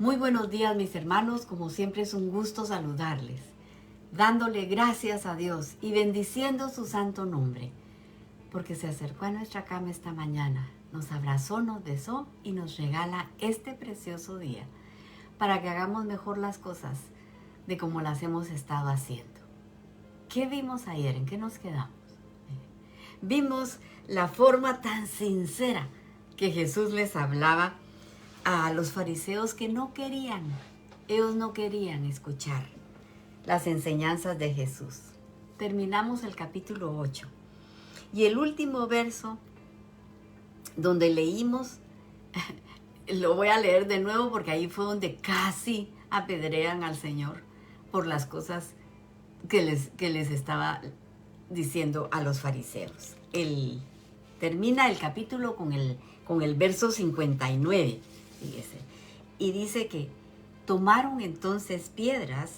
Muy buenos días, mis hermanos. Como siempre es un gusto saludarles, dándole gracias a Dios y bendiciendo su santo nombre, porque se acercó a nuestra cama esta mañana, nos abrazó, nos besó y nos regala este precioso día para que hagamos mejor las cosas de como las hemos estado haciendo. ¿Qué vimos ayer? ¿En qué nos quedamos? Vimos la forma tan sincera que Jesús les hablaba a los fariseos que ellos no querían escuchar las enseñanzas de Jesús. Terminamos el capítulo 8 y el último verso donde leímos, lo voy a leer de nuevo porque ahí fue donde casi apedrean al Señor por las cosas que les estaba diciendo a los fariseos. Termina el capítulo con el verso 59, fíjese, y dice que tomaron entonces piedras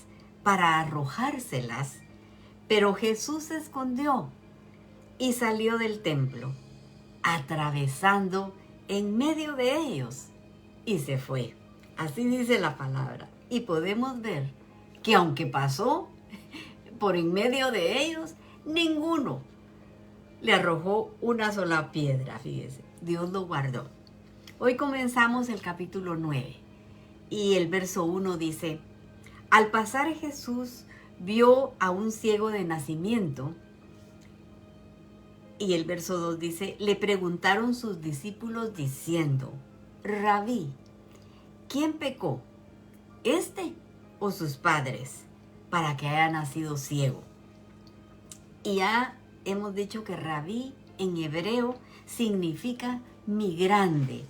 para arrojárselas, pero Jesús se escondió y salió del templo, atravesando en medio de ellos, y se fue. Así dice la palabra. Y podemos ver que aunque pasó por en medio de ellos, ninguno le arrojó una sola piedra, fíjese. Dios lo guardó. Hoy comenzamos el capítulo 9 y el verso 1 dice: al pasar Jesús vio a un ciego de nacimiento, y el verso 2 dice: le preguntaron sus discípulos diciendo: Rabí, ¿quién pecó, este o sus padres, para que haya nacido ciego? Y ya hemos dicho que Rabí en hebreo significa mi grande.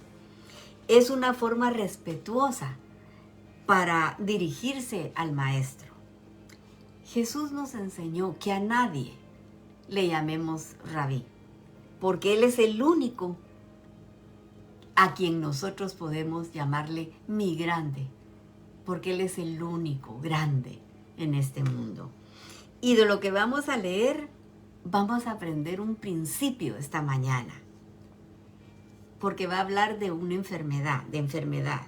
Es una forma respetuosa para dirigirse al maestro. Jesús nos enseñó que a nadie le llamemos Rabí, porque Él es el único a quien nosotros podemos llamarle mi grande, porque Él es el único grande en este mundo. Y de lo que vamos a leer, vamos a aprender un principio esta mañana, porque va a hablar de una enfermedad,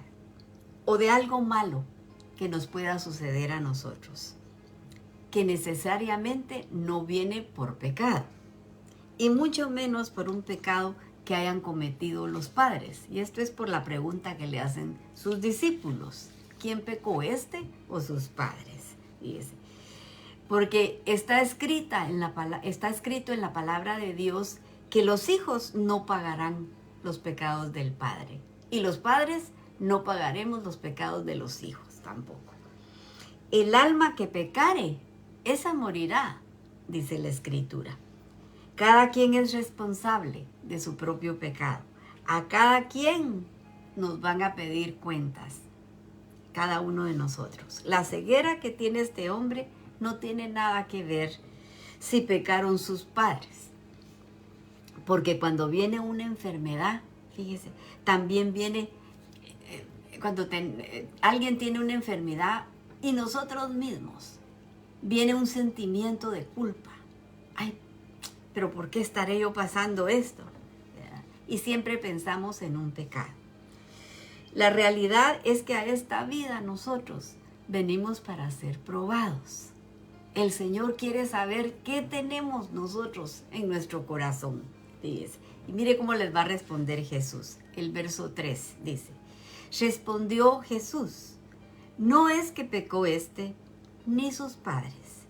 o de algo malo que nos pueda suceder a nosotros, que necesariamente no viene por pecado, y mucho menos por un pecado que hayan cometido los padres. Y esto es por la pregunta que le hacen sus discípulos: ¿quién pecó, este o sus padres? Fíjese. Porque está escrito en la palabra de Dios que los hijos no pagarán los pecados del padre, y los padres no pagaremos los pecados de los hijos tampoco. El alma que pecare, esa morirá, dice la Escritura. Cada quien es responsable de su propio pecado. A cada quien nos van a pedir cuentas, cada uno de nosotros. La ceguera que tiene este hombre no tiene nada que ver si pecaron sus padres, porque cuando viene una enfermedad, fíjese, también viene cuando alguien tiene una enfermedad y nosotros mismos, viene un sentimiento de culpa. Ay, pero ¿por qué estaré yo pasando esto? Y siempre pensamos en un pecado. La realidad es que a esta vida nosotros venimos para ser probados. El Señor quiere saber qué tenemos nosotros en nuestro corazón. Fíjese. Y mire cómo les va a responder Jesús. El verso 3 dice: respondió Jesús: no es que pecó este ni sus padres,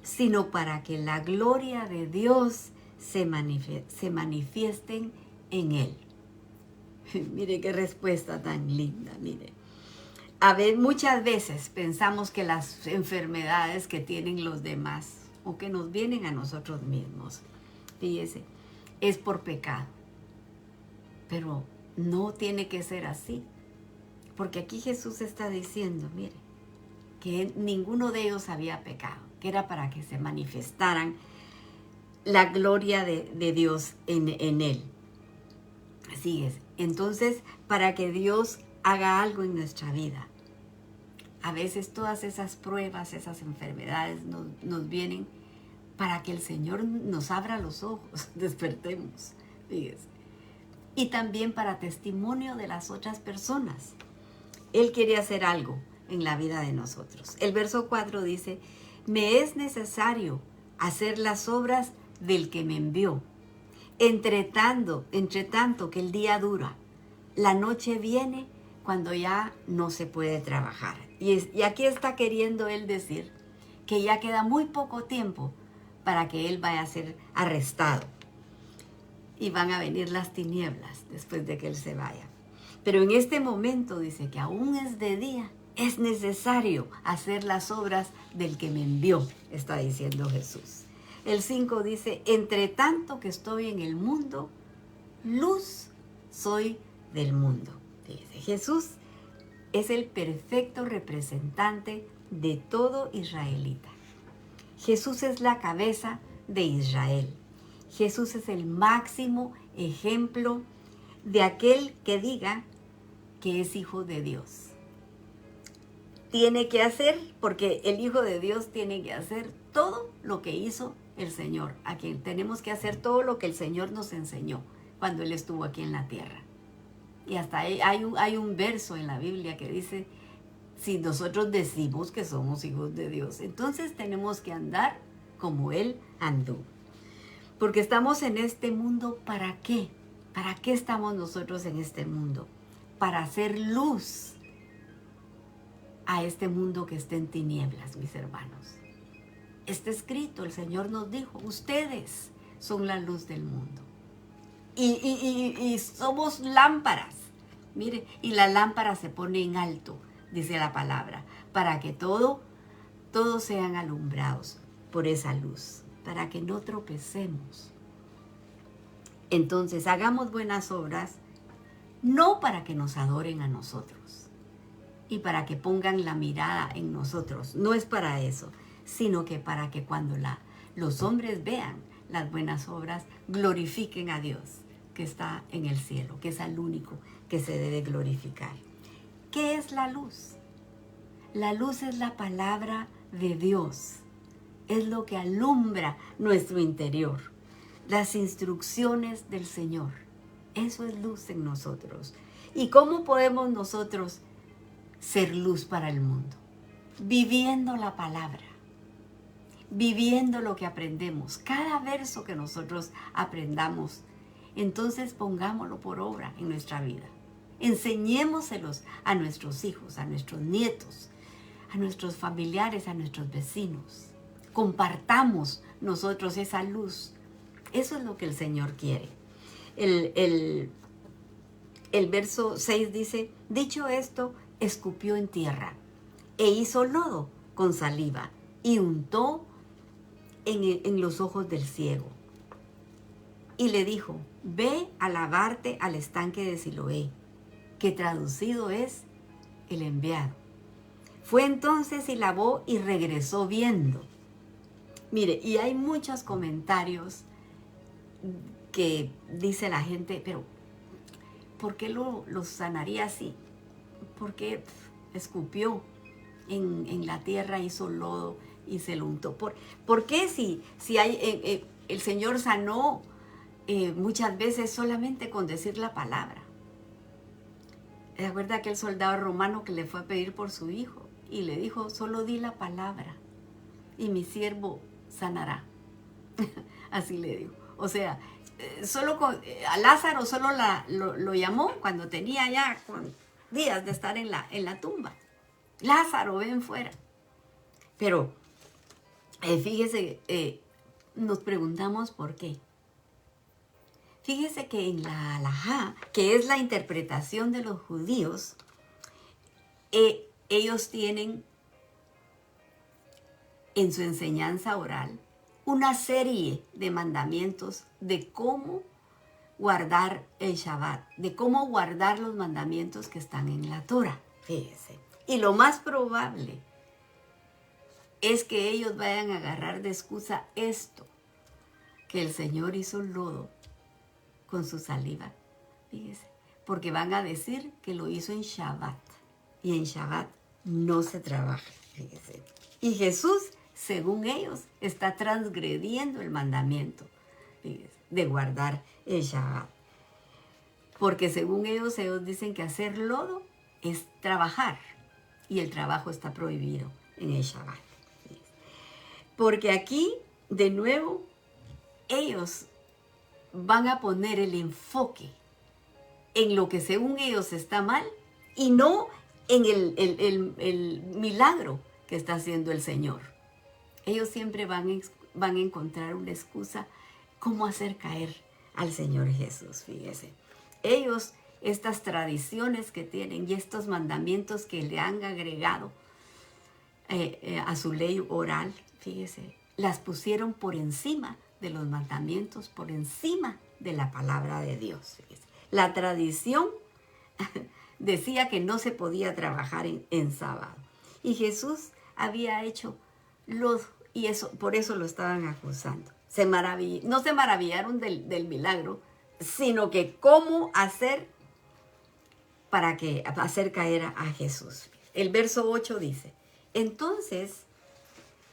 sino para que la gloria de Dios se manifiesten en él. Mire qué respuesta tan linda, mire. Muchas veces pensamos que las enfermedades que tienen los demás o que nos vienen a nosotros mismos, fíjese, es por pecado. Pero no tiene que ser así, porque aquí Jesús está diciendo, mire, que ninguno de ellos había pecado, que era para que se manifestaran la gloria de Dios en él. Así es. Entonces, para que Dios haga algo en nuestra vida, a veces todas esas pruebas, esas enfermedades nos vienen para que el Señor nos abra los ojos, despertemos, fíjese. Y también para testimonio de las otras personas. Él quiere hacer algo en la vida de nosotros. El verso 4 dice, me es necesario hacer las obras del que me envió. Entre tanto que el día dura, la noche viene cuando ya no se puede trabajar. Y aquí está queriendo él decir que ya queda muy poco tiempo para que él vaya a ser arrestado. Y van a venir las tinieblas después de que él se vaya. Pero en este momento dice que aún es de día, es necesario hacer las obras del que me envió, está diciendo Jesús. El 5 dice, entre tanto que estoy en el mundo, luz soy del mundo. Dice, Jesús es el perfecto representante de todo israelita. Jesús es la cabeza de Israel. Jesús es el máximo ejemplo de aquel que diga que es hijo de Dios. Tiene que hacer, porque el Hijo de Dios tiene que hacer todo lo que hizo el Señor, a quien tenemos que hacer todo lo que el Señor nos enseñó cuando Él estuvo aquí en la tierra. Y hasta hay un verso en la Biblia que dice, si nosotros decimos que somos hijos de Dios, entonces tenemos que andar como Él andó. Porque estamos en este mundo, ¿para qué? ¿Para qué estamos nosotros en este mundo? Para hacer luz a este mundo que está en tinieblas, mis hermanos. Está escrito, el Señor nos dijo, ustedes son la luz del mundo. Y somos lámparas. Mire, y la lámpara se pone en alto, dice la palabra, para que todos sean alumbrados por esa luz, para que no tropecemos. Entonces, hagamos buenas obras, no para que nos adoren a nosotros y para que pongan la mirada en nosotros. No es para eso, sino que para que cuando los hombres vean las buenas obras, glorifiquen a Dios, que está en el cielo, que es el único que se debe glorificar. ¿Qué es la luz? La luz es la palabra de Dios. Es lo que alumbra nuestro interior. Las instrucciones del Señor. Eso es luz en nosotros. ¿Y cómo podemos nosotros ser luz para el mundo? Viviendo la palabra. Viviendo lo que aprendemos. Cada verso que nosotros aprendamos, entonces pongámoslo por obra en nuestra vida. Enseñémoselos a nuestros hijos, a nuestros nietos, a nuestros familiares, a nuestros vecinos. Compartamos nosotros esa luz. Eso es lo que el Señor quiere. El verso 6 dice, dicho esto, escupió en tierra e hizo lodo con saliva y untó en los ojos del ciego. Y le dijo, ve a lavarte al estanque de Siloé, que traducido es el enviado. Fue entonces y lavó y regresó viendo. Mire, y hay muchos comentarios que dice la gente, pero ¿por qué lo sanaría así? ¿Por qué escupió en la tierra, hizo lodo y se lo untó? ¿Por qué si el Señor sanó muchas veces solamente con decir la palabra? ¿Se acuerda aquel soldado romano que le fue a pedir por su hijo? Y le dijo, solo di la palabra y mi siervo sanará. Así le dijo. O sea, a Lázaro solo lo llamó cuando tenía ya días de estar en la tumba. Lázaro, ven fuera. Pero fíjese, nos preguntamos por qué. Fíjese que en la halajá, que es la interpretación de los judíos, ellos tienen en su enseñanza oral una serie de mandamientos de cómo guardar el Shabbat, de cómo guardar los mandamientos que están en la Torah. Fíjese. Y lo más probable es que ellos vayan a agarrar de excusa esto, que el Señor hizo lodo con su saliva. Fíjese. Porque van a decir que lo hizo en Shabbat. Y en Shabbat no se trabaja. Fíjese. Y Jesús, según ellos, está transgrediendo el mandamiento, fíjese, de guardar el Shabbat. Porque según ellos dicen que hacer lodo es trabajar. Y el trabajo está prohibido en el Shabbat. Porque aquí, de nuevo, ellos van a poner el enfoque en lo que según ellos está mal y no en el milagro que está haciendo el Señor. Ellos siempre van a encontrar una excusa cómo hacer caer al Señor Jesús, fíjese. Ellos, estas tradiciones que tienen y estos mandamientos que le han agregado a su ley oral, fíjese, las pusieron por encima de los mandamientos, por encima de la palabra de Dios. Fíjese. La tradición decía que no se podía trabajar en sábado. Y Jesús había hecho y eso, por eso lo estaban acusando. No se maravillaron del milagro, sino que cómo hacer para hacer caer a Jesús. El verso 8 dice, entonces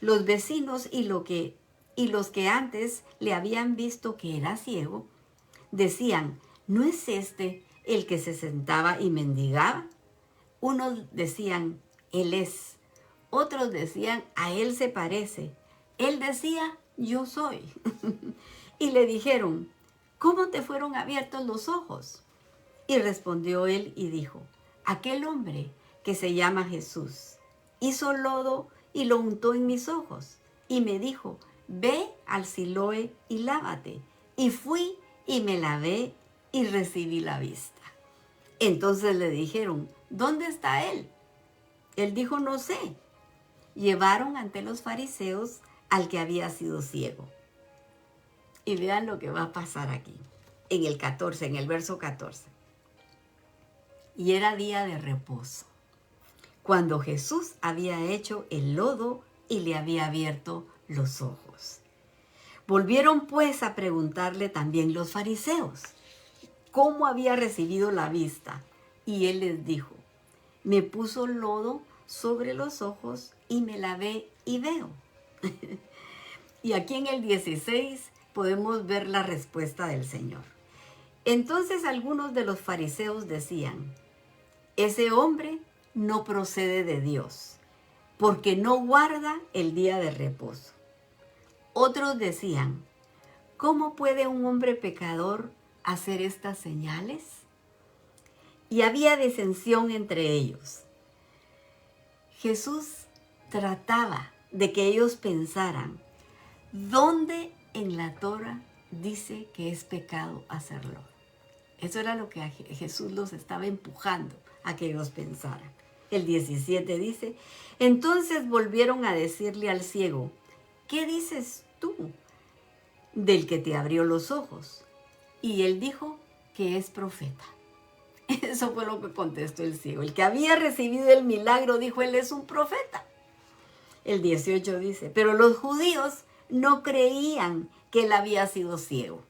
los vecinos y los que antes le habían visto que era ciego, decían, ¿no es este el que se sentaba y mendigaba? Unos decían, él es. Otros decían, a él se parece. Él decía, yo soy. Y le dijeron, ¿cómo te fueron abiertos los ojos? Y respondió él y dijo, aquel hombre que se llama Jesús hizo lodo y lo untó en mis ojos. Y me dijo, ve al Siloé y lávate. Y fui y me lavé y recibí la vista. Entonces le dijeron, ¿dónde está él? Él dijo, no sé. Llevaron ante los fariseos al que había sido ciego. Y vean lo que va a pasar aquí, en el verso 14. Y era día de reposo, cuando Jesús había hecho el lodo y le había abierto los ojos. Volvieron pues a preguntarle también los fariseos, ¿cómo había recibido la vista? Y él les dijo, me puso lodo sobre los ojos y me lavé y veo. Y aquí en el 16 podemos ver la respuesta del Señor. Entonces algunos de los fariseos decían, ese hombre no procede de Dios, porque no guarda el día de reposo. Otros decían, ¿cómo puede un hombre pecador hacer estas señales? Y había disensión entre ellos. Jesús trataba de que ellos pensaran, ¿dónde en la Torah dice que es pecado hacerlo? Eso era lo que a Jesús los estaba empujando a que ellos pensaran. El 17 dice, entonces volvieron a decirle al ciego, ¿qué dices tú del que te abrió los ojos? Y él dijo que es profeta. Eso fue lo que contestó el ciego. El que había recibido el milagro dijo, él es un profeta. El 18 dice, pero los judíos no creían que él había sido ciego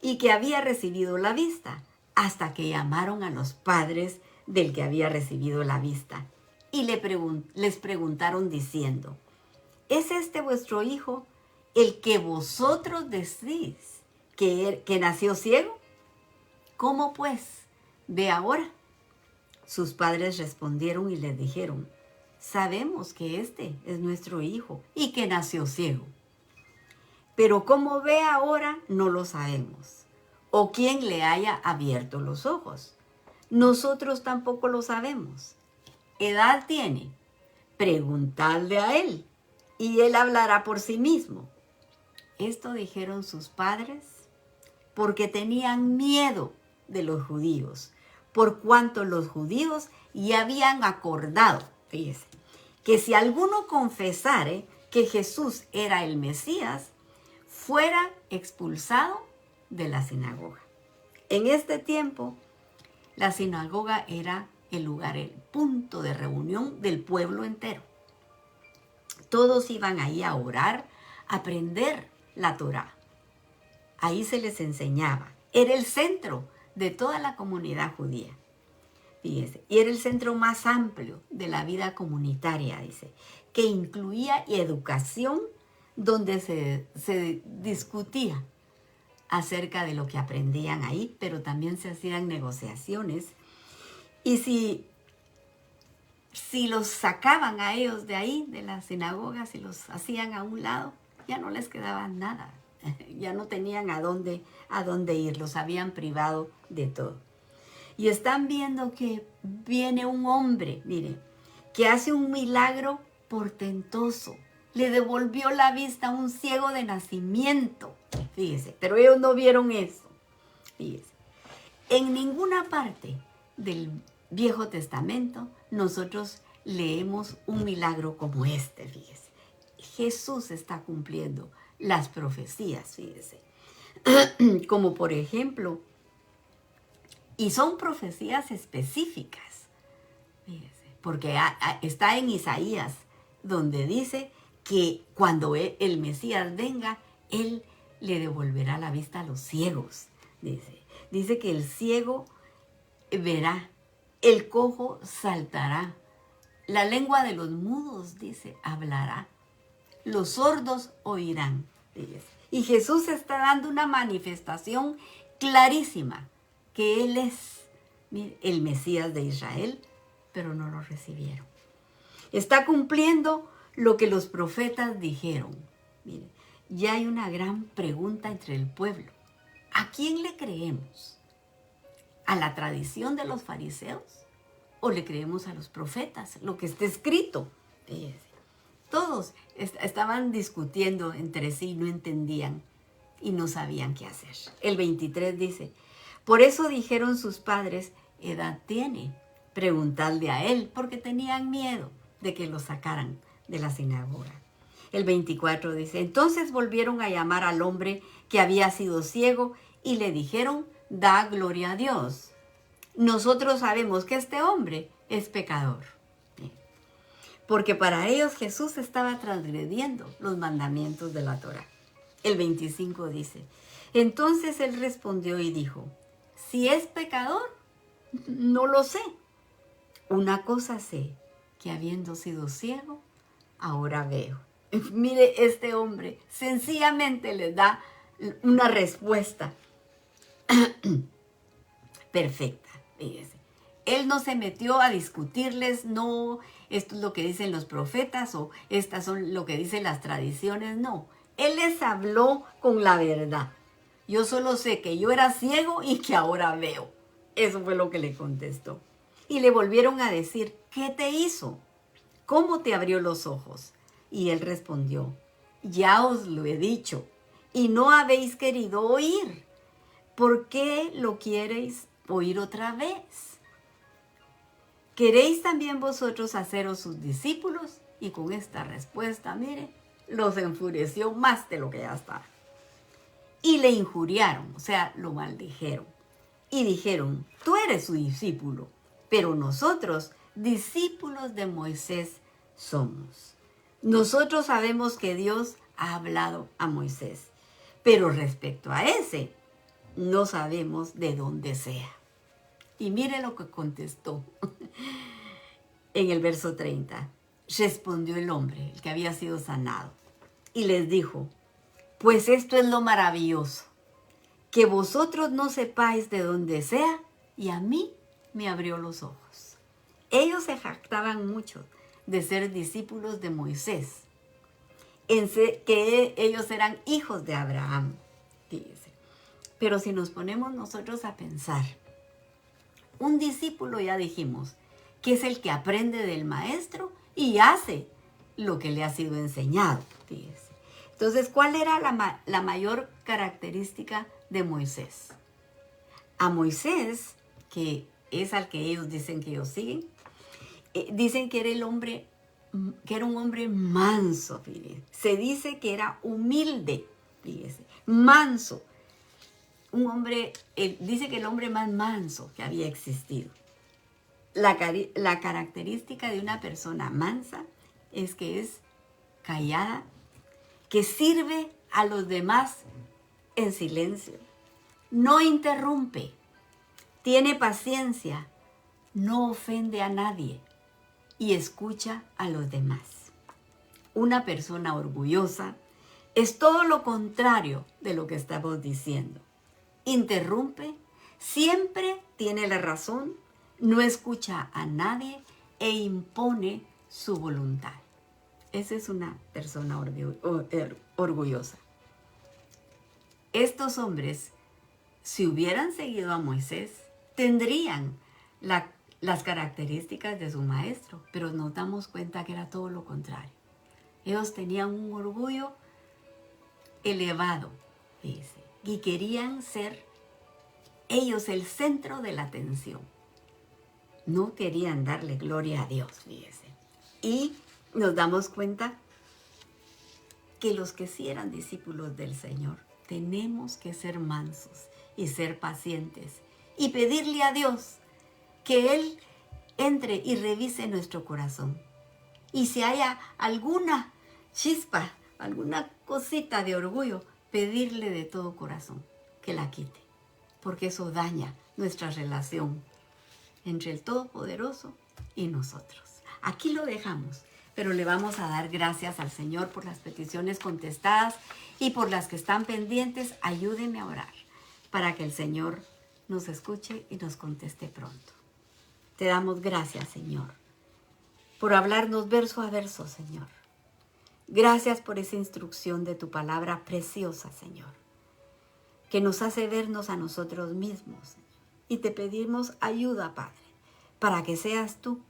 y que había recibido la vista, hasta que llamaron a los padres del que había recibido la vista y les preguntaron diciendo, ¿es este vuestro hijo el que vosotros decís que nació ciego? ¿Cómo pues? Ve ahora. Sus padres respondieron y les dijeron, sabemos que este es nuestro hijo y que nació ciego. Pero cómo ve ahora no lo sabemos, o quién le haya abierto los ojos. Nosotros tampoco lo sabemos. ¿Edad tiene? Preguntadle a él, y él hablará por sí mismo. Esto dijeron sus padres porque tenían miedo de los judíos, por cuanto los judíos ya habían acordado, fíjese, que si alguno confesare que Jesús era el Mesías, fuera expulsado de la sinagoga. En este tiempo, la sinagoga era el lugar, el punto de reunión del pueblo entero. Todos iban ahí a orar, a aprender la Torá. Ahí se les enseñaba. Era el centro de toda la comunidad judía. Fíjese, y era el centro más amplio de la vida comunitaria, dice, que incluía educación, donde se discutía acerca de lo que aprendían ahí, pero también se hacían negociaciones. Y si si los sacaban a ellos de ahí, de la sinagoga, si los hacían a un lado, ya no les quedaba nada. Ya no tenían a dónde ir, los habían privado de todo. Y están viendo que viene un hombre, mire, que hace un milagro portentoso. Le devolvió la vista a un ciego de nacimiento. Fíjese, pero ellos no vieron eso. Fíjese, en ninguna parte del Viejo Testamento nosotros leemos un milagro como este, fíjese. Jesús está cumpliendo las profecías, fíjese. Como por ejemplo, y son profecías específicas, fíjese, porque está en Isaías, donde dice que cuando el Mesías venga, Él le devolverá la vista a los ciegos. Dice que el ciego verá, el cojo saltará, la lengua de los mudos, dice, hablará, los sordos oirán. Fíjese. Y Jesús está dando una manifestación clarísima que Él es, mire, el Mesías de Israel, pero no lo recibieron. Está cumpliendo lo que los profetas dijeron. Mire, ya hay una gran pregunta entre el pueblo. ¿A quién le creemos? ¿A la tradición de los fariseos? ¿O le creemos a los profetas? Lo que está escrito. Todos estaban discutiendo entre sí, no entendían y no sabían qué hacer. El 23 dice, por eso dijeron sus padres, edad tiene, preguntadle a él, porque tenían miedo de que lo sacaran de la sinagoga. El 24 dice, entonces volvieron a llamar al hombre que había sido ciego y le dijeron, da gloria a Dios. Nosotros sabemos que este hombre es pecador. Porque para ellos Jesús estaba transgrediendo los mandamientos de la Torá. El 25 dice, entonces él respondió y dijo, si es pecador, no lo sé. Una cosa sé, que habiendo sido ciego, ahora veo. Mire, este hombre sencillamente les da una respuesta perfecta. Fíjese. Él no se metió a discutirles, no, esto es lo que dicen los profetas o estas son lo que dicen las tradiciones, no. Él les habló con la verdad. Yo solo sé que yo era ciego y que ahora veo. Eso fue lo que le contestó. Y le volvieron a decir, ¿qué te hizo? ¿Cómo te abrió los ojos? Y él respondió, ya os lo he dicho y no habéis querido oír. ¿Por qué lo queréis oír otra vez? ¿Queréis también vosotros haceros sus discípulos? Y con esta respuesta, mire, los enfureció más de lo que ya estaba. Y le injuriaron, o sea, lo maldijeron. Y dijeron, tú eres su discípulo, pero nosotros, discípulos de Moisés, somos. Nosotros sabemos que Dios ha hablado a Moisés, pero respecto a ese, no sabemos de dónde sea. Y mire lo que contestó en el verso 30. Respondió el hombre, el que había sido sanado, y les dijo, pues esto es lo maravilloso, que vosotros no sepáis de dónde sea, y a mí me abrió los ojos. Ellos se jactaban mucho de ser discípulos de Moisés, que ellos eran hijos de Abraham. Fíjese. Pero si nos ponemos nosotros a pensar, un discípulo, ya dijimos, que es el que aprende del maestro y hace lo que le ha sido enseñado. Fíjese. Entonces, ¿cuál era la mayor característica de Moisés? A Moisés, que es al que ellos dicen que ellos siguen, dicen que era un hombre manso, fíjese. Se dice que era humilde, fíjese, manso. Un hombre, dice que el hombre más manso que había existido. La característica de una persona mansa es que es callada, que sirve a los demás en silencio, no interrumpe, tiene paciencia, no ofende a nadie y escucha a los demás. Una persona orgullosa es todo lo contrario de lo que estamos diciendo. Interrumpe, siempre tiene la razón, no escucha a nadie e impone su voluntad. Esa es una persona orgullosa. Estos hombres, si hubieran seguido a Moisés, tendrían las características de su maestro, pero nos damos cuenta que era todo lo contrario. Ellos tenían un orgullo elevado, dice, y querían ser ellos el centro de la atención. No querían darle gloria a Dios, fíjese. Y nos damos cuenta que los que sí eran discípulos del Señor, tenemos que ser mansos y ser pacientes y pedirle a Dios que Él entre y revise nuestro corazón. Y si haya alguna chispa, alguna cosita de orgullo, pedirle de todo corazón que la quite, porque eso daña nuestra relación entre el Todopoderoso y nosotros. Aquí lo dejamos, pero le vamos a dar gracias al Señor por las peticiones contestadas y por las que están pendientes. Ayúdenme a orar para que el Señor nos escuche y nos conteste pronto. Te damos gracias, Señor, por hablarnos verso a verso, Señor. Gracias por esa instrucción de tu palabra preciosa, Señor, que nos hace vernos a nosotros mismos, Señor. Y te pedimos ayuda, Padre, para que seas tú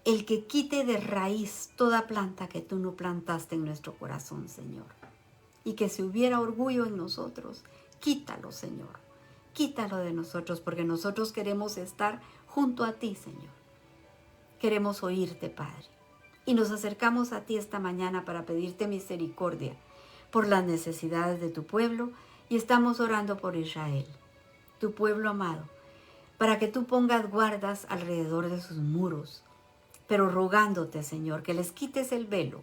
el que quite de raíz toda planta que tú no plantaste en nuestro corazón, Señor. Y que si hubiera orgullo en nosotros, quítalo, Señor. Quítalo de nosotros, porque nosotros queremos estar junto a ti, Señor. Queremos oírte, Padre. Y nos acercamos a ti esta mañana para pedirte misericordia por las necesidades de tu pueblo, y estamos orando por Israel, tu pueblo amado, para que tú pongas guardas alrededor de sus muros, pero rogándote, Señor, que les quites el velo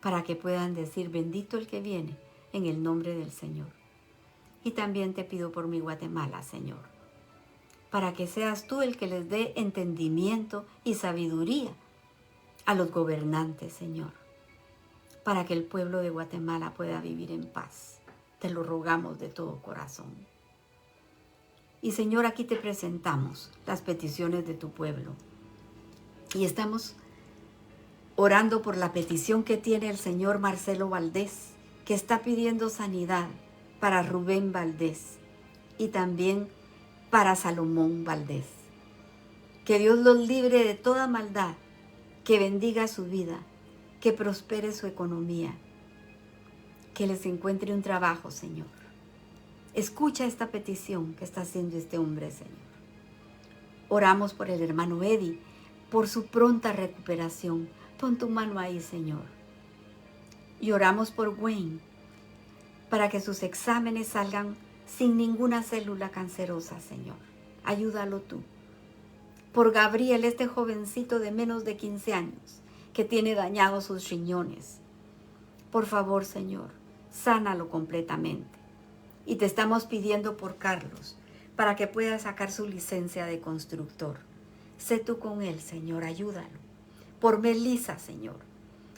para que puedan decir: bendito el que viene en el nombre del Señor. Y también te pido por mi Guatemala, Señor, para que seas tú el que les dé entendimiento y sabiduría a los gobernantes, Señor, para que el pueblo de Guatemala pueda vivir en paz. Te lo rogamos de todo corazón. Y Señor, aquí te presentamos las peticiones de tu pueblo. Y estamos orando por la petición que tiene el señor Marcelo Valdés, que está pidiendo sanidad para Rubén Valdés y también para Salomón Valdés. Que Dios los libre de toda maldad, que bendiga su vida, que prospere su economía, que les encuentre un trabajo, Señor. Escucha esta petición que está haciendo este hombre, Señor. Oramos por el hermano Eddie, por su pronta recuperación. Pon tu mano ahí, Señor. Y oramos por Wayne, para que sus exámenes salgan sin ninguna célula cancerosa, Señor. Ayúdalo tú. Por Gabriel, este jovencito de menos de 15 años, que tiene dañados sus riñones. Por favor, Señor, sánalo completamente. Y te estamos pidiendo por Carlos, para que pueda sacar su licencia de constructor. Sé tú con él, Señor, ayúdalo. Por Melissa, Señor,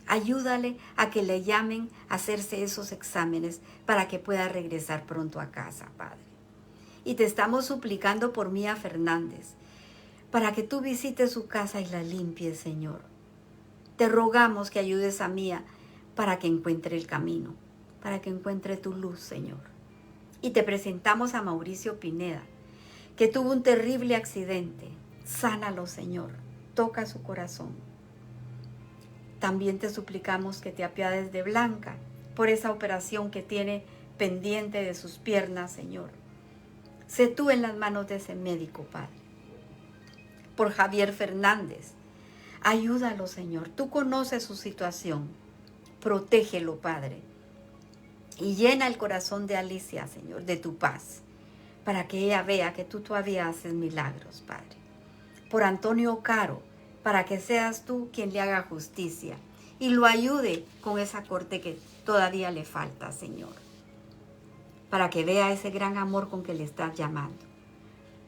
ayúdale a que le llamen a hacerse esos exámenes para que pueda regresar pronto a casa, Padre. Y te estamos suplicando por Mía Fernández, para que tú visites su casa y la limpies, Señor. Te rogamos que ayudes a Mía para que encuentre el camino, para que encuentre tu luz, Señor. Y te presentamos a Mauricio Pineda, que tuvo un terrible accidente. Sánalo, Señor. Toca su corazón. También te suplicamos que te apiades de Blanca por esa operación que tiene pendiente de sus piernas, Señor. Sé tú en las manos de ese médico, Padre. Por Javier Fernández, ayúdalo, Señor. Tú conoces su situación. Protégelo, Padre. Y llena el corazón de Alicia, Señor, de tu paz, para que ella vea que tú todavía haces milagros, Padre. Por Antonio Caro, para que seas tú quien le haga justicia y lo ayude con esa corte que todavía le falta, Señor, para que vea ese gran amor con que le estás llamando.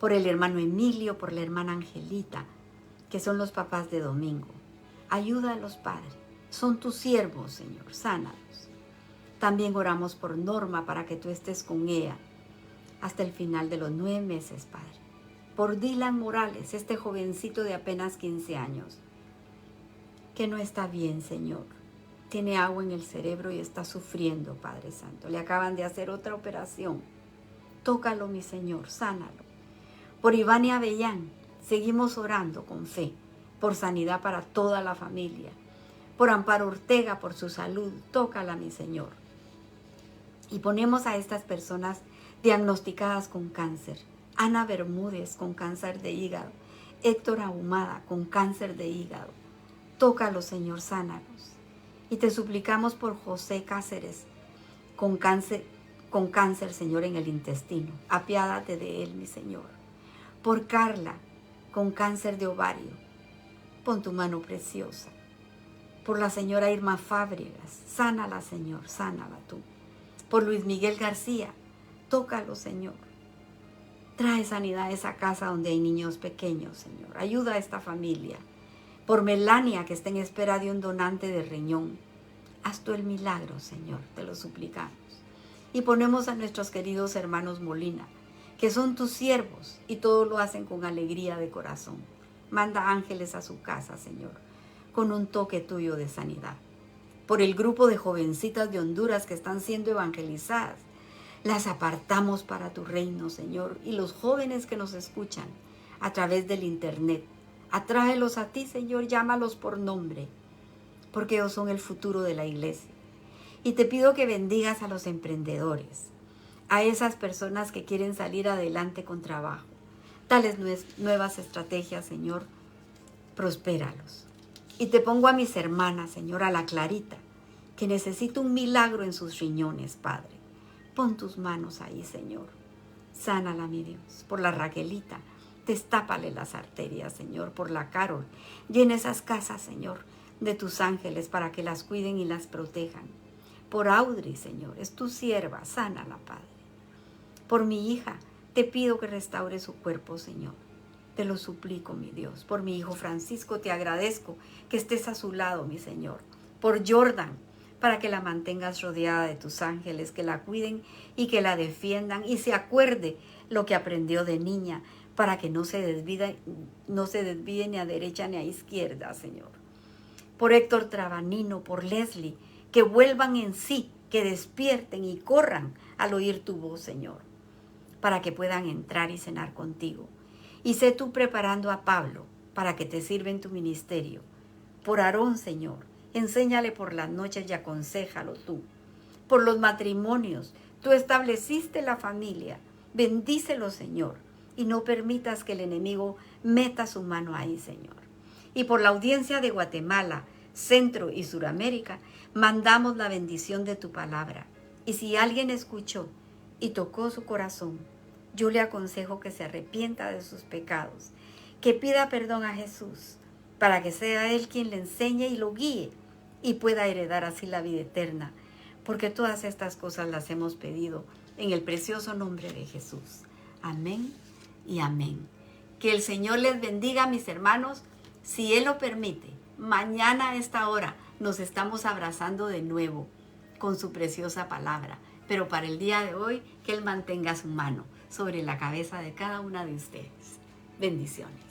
Por el hermano Emilio, por la hermana Angelita, que son los papás de Domingo. Ayúdalos, Padre. Son tus siervos, Señor. Sánalos. También oramos por Norma para que tú estés con ella hasta el final de los 9 meses, Padre. por Dylan Morales, este jovencito de apenas 15 años, que no está bien, Señor. Tiene agua en el cerebro y está sufriendo, Padre Santo. Le acaban de hacer otra operación. Tócalo, mi Señor, sánalo. Por Iván Avellán, seguimos orando con fe, por sanidad para toda la familia. Por Amparo Ortega, por su salud, tócala, mi Señor. Y ponemos a estas personas diagnosticadas con cáncer. Ana Bermúdez con cáncer de hígado. Héctor Ahumada con cáncer de hígado. Tócalo, Señor, sánalos. Y te suplicamos por José Cáceres con cáncer, Señor, en el intestino. Apiádate de él, mi Señor. Por Carla con cáncer de ovario. Pon tu mano preciosa. Por la señora Irma Fábregas, sánala, Señor, sánala tú. Por Luis Miguel García, tócalo, Señor. Trae sanidad a esa casa donde hay niños pequeños, Señor. Ayuda a esta familia. Por Melania, que está en espera de un donante de riñón. Haz tú el milagro, Señor, te lo suplicamos. Y ponemos a nuestros queridos hermanos Molina, que son tus siervos y todo lo hacen con alegría de corazón. Manda ángeles a su casa, Señor, con un toque tuyo de sanidad. Por el grupo de jovencitas de Honduras que están siendo evangelizadas, las apartamos para tu reino, Señor, y los jóvenes que nos escuchan a través del internet, atráelos a ti, Señor, llámalos por nombre, porque ellos son el futuro de la iglesia. Y te pido que bendigas a los emprendedores, a esas personas que quieren salir adelante con trabajo. Dales nuevas estrategias, Señor, prospéralos. Y te pongo a mis hermanas, Señor, a la Clarita, que necesita un milagro en sus riñones, Padre. Pon tus manos ahí, Señor. Sánala, mi Dios. Por la Raquelita, destápale las arterias, Señor. Por la Carol, llena esas casas, Señor, de tus ángeles para que las cuiden y las protejan. Por Audrey, Señor, es tu sierva, sánala, Padre. Por mi hija, te pido que restaure su cuerpo, Señor. Te lo suplico, mi Dios. Por mi hijo Francisco, te agradezco que estés a su lado, mi Señor. Por Jordan, para que la mantengas rodeada de tus ángeles, que la cuiden y que la defiendan y se acuerde lo que aprendió de niña, para que no se desvíe ni a derecha ni a izquierda, Señor. Por Héctor Trabanino, por Leslie, que vuelvan en sí, que despierten y corran al oír tu voz, Señor, para que puedan entrar y cenar contigo. Y sé tú preparando a Pablo para que te sirva en tu ministerio. Por Aarón, Señor, enséñale por las noches y aconséjalo tú. Por los matrimonios, tú estableciste la familia. Bendícelo, Señor, y no permitas que el enemigo meta su mano ahí, Señor. Y por la audiencia de Guatemala, Centro y Suramérica, mandamos la bendición de tu palabra. Y si alguien escuchó y tocó su corazón, yo le aconsejo que se arrepienta de sus pecados, que pida perdón a Jesús, para que sea Él quien le enseñe y lo guíe y pueda heredar así la vida eterna, porque todas estas cosas las hemos pedido en el precioso nombre de Jesús. Amén y amén. Que el Señor les bendiga, mis hermanos. Si Él lo permite, mañana a esta hora nos estamos abrazando de nuevo con su preciosa palabra. Pero para el día de hoy, que Él mantenga su mano sobre la cabeza de cada una de ustedes. Bendiciones.